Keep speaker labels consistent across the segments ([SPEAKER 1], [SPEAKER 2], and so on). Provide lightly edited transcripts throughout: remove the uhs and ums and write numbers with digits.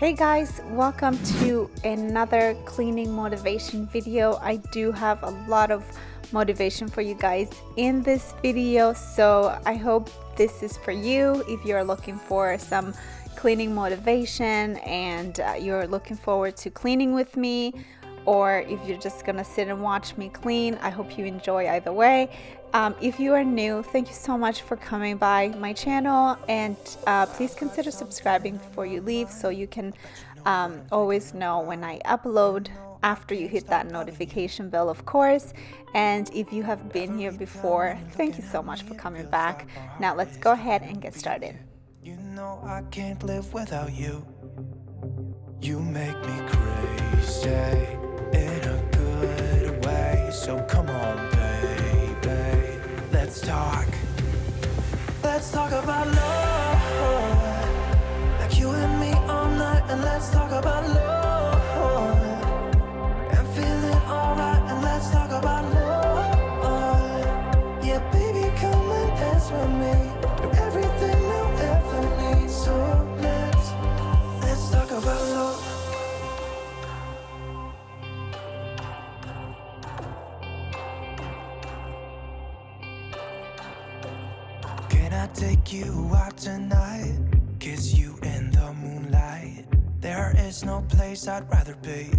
[SPEAKER 1] Hey guys, welcome to another cleaning motivation video. I do have a lot of motivation for you guys in this video, so I hope this is for you if you're looking for some cleaning motivation and you're looking forward to cleaning with me, or if you're just gonna sit and watch me clean. I hope you enjoy either way. If you are new, thank you so much for coming by my channel, and please consider subscribing before you leave so you can always know when I upload after you hit that notification bell, of course. And if you have been here before, thank you so much for coming back. Now let's go ahead and get started.
[SPEAKER 2] You know I can't live without you. You make me crazy in a good way. So come on, baby, let's talk. Let's talk about love, like you and me all night. And let's talk about love and feeling alright. And let's talk about love. Yeah, baby, come and dance with me. Do everything I'll ever need. So let's talk about love. Can I take you out tonight? Kiss you in the moonlight. There is no place I'd rather be.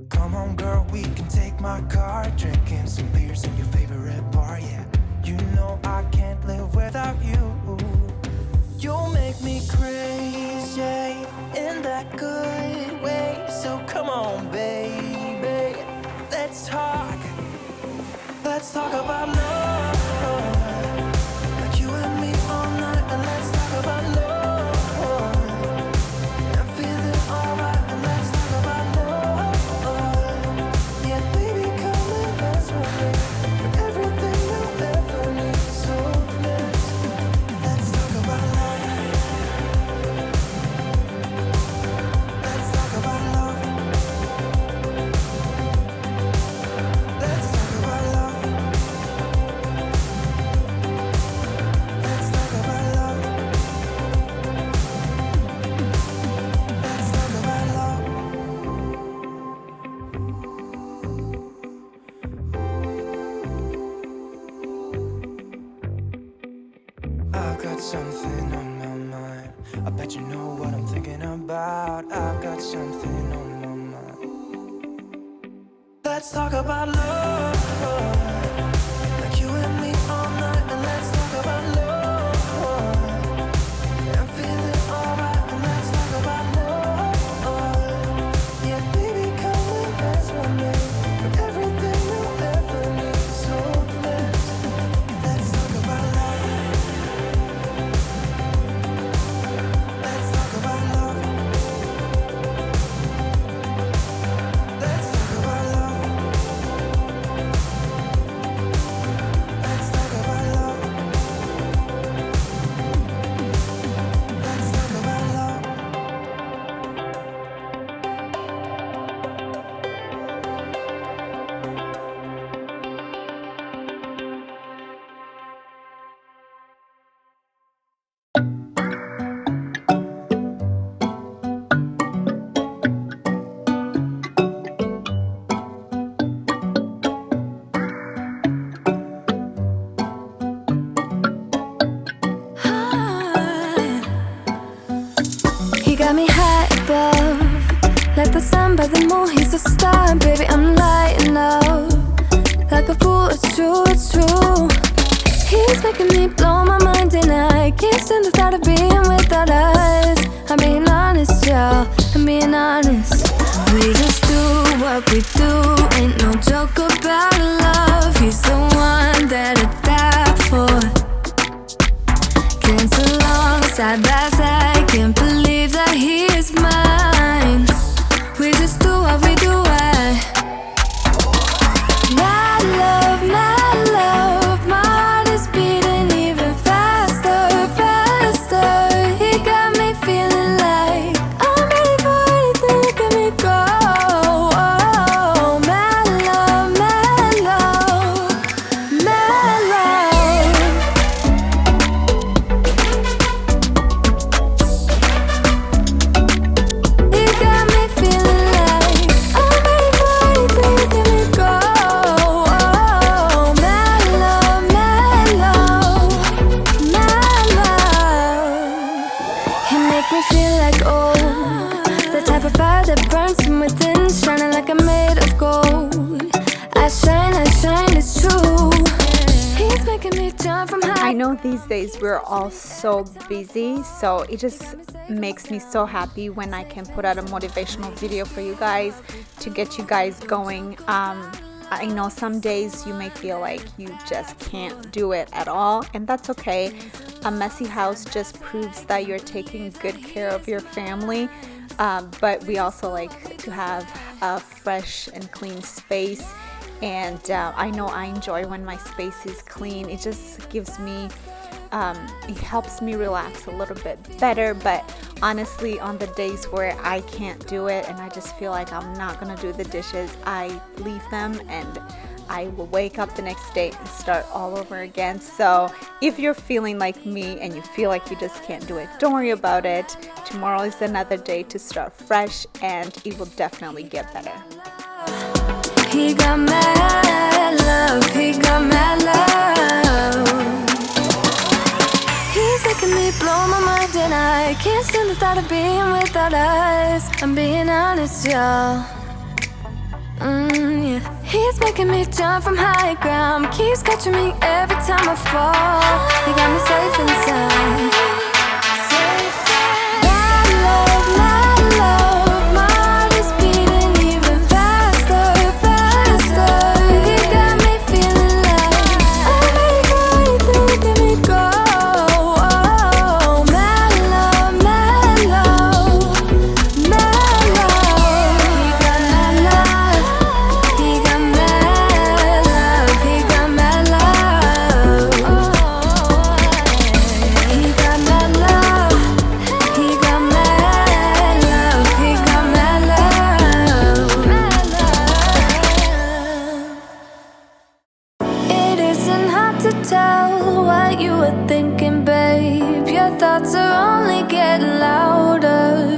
[SPEAKER 2] Come on, girl, we can take my car, drinking some beers in your favorite bar. Yeah, you know I can't live without you. You'll make me crazy in that good way. So come on, baby, let's talk. Let's talk about love, like you and me all night. And let's talk about love and feeling alright. And let's talk about love. Yeah, baby, come and dance with me. Everything you'll ever need. So let's talk about love. Let's talk about love. Let's talk about love. Let's talk about love. Let's talk about love. I've got something on my mind. I bet you know what I'm thinking about. I've got something on my mind. Let's talk about love, like you and me all night. And let's talk about love and feeling alright. And let's talk about love. Yeah, baby, come and dance with me. Everything you'll ever need. So let's talk about love. Let's talk about love. Let's talk about love. Let's talk about love. Let's talk about love.
[SPEAKER 3] He got me high above, like the sun by the moon, he's a star. Baby, I'm lighting up, like a fool, it's true, it's true. He's making me blow my mind and I can't stand the thought of being without us. I'm being honest, y'all, I'm being honest. We just do what we do, ain't no joke about love. He's the one that I die for. Dance along side by side, can't believe that he is mine. We just do what we do, my love, my heart is beating even faster, faster. He got me feeling like I'm ready for anything, look at me go. Oh, my love, my love, my love.
[SPEAKER 1] know these days we're all so busy, so it just makes me so happy when I can put out a motivational video for you guys to get you guys going. I know some days you may feel like you just can't do it at all, and that's okay. A messy house just proves that you're taking good care of your family, but we also like to have a fresh and clean space. And I know I enjoy when my space is clean. It just gives me, it helps me relax a little bit better. But honestly, on the days where I can't do it and I just feel like I'm not gonna do the dishes, I leave them and I will wake up the next day and start all over again. So if you're feeling like me and you feel like you just can't do it, don't worry about it. Tomorrow is another day to start fresh, and it will definitely get better.
[SPEAKER 3] He got mad love, he got mad love. He's making me blow my mind and I can't stand the thought of being without us. I'm being honest, y'all. Yeah. He's making me jump from high ground, keeps catching me every time I fall. He got me safe and sound. Tell what you were thinking, babe. Your thoughts are only getting louder.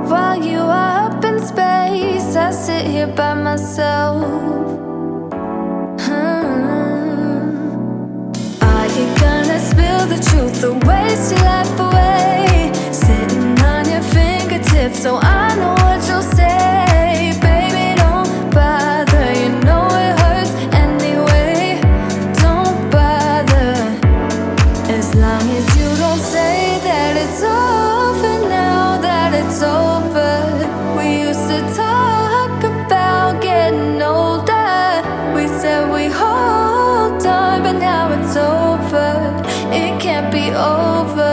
[SPEAKER 3] While you are up in space, I sit here by myself. Are you gonna spill the truth or waste your life away? Sitting on your fingertips, so I know what you'll say. Baby, don't bother, you know it hurts anyway. As long as you don't say that it's over now, that it's over. We used to talk about getting older. We said we hold on, but now it's over. It can't be over,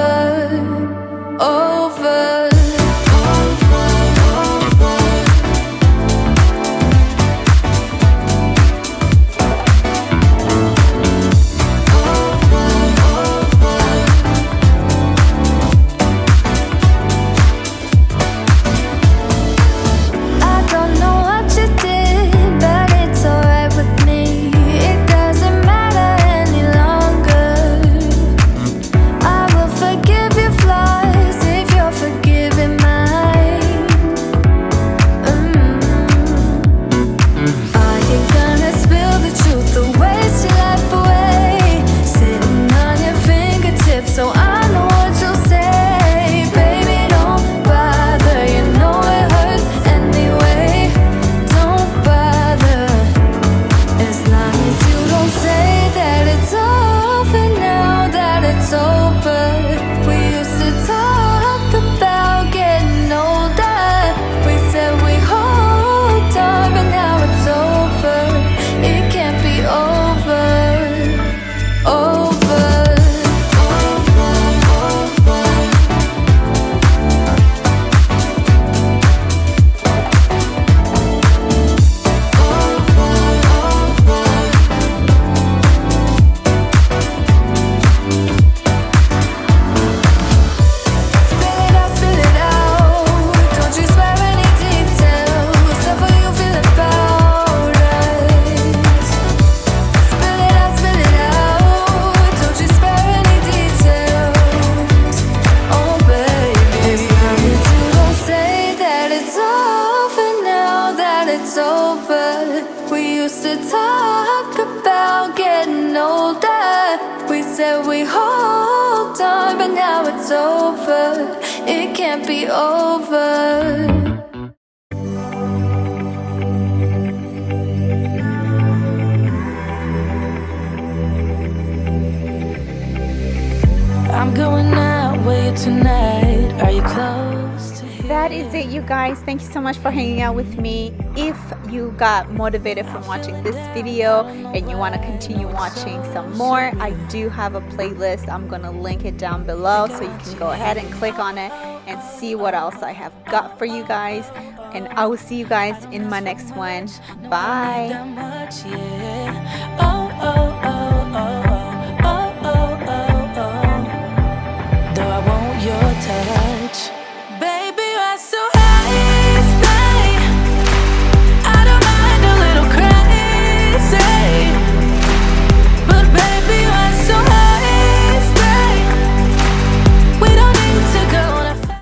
[SPEAKER 3] over. Said we hold on, but now it's over. It can't be over. tonight? Are you close to here?
[SPEAKER 1] That is it, you guys. Thank you so much for hanging out with me. If you got motivated from watching this video and you want to continue watching some more, I do have a playlist. I'm going to link it down below so you can go ahead and click on it and see what else I have got for you guys. And I will see you guys in my next one. Bye.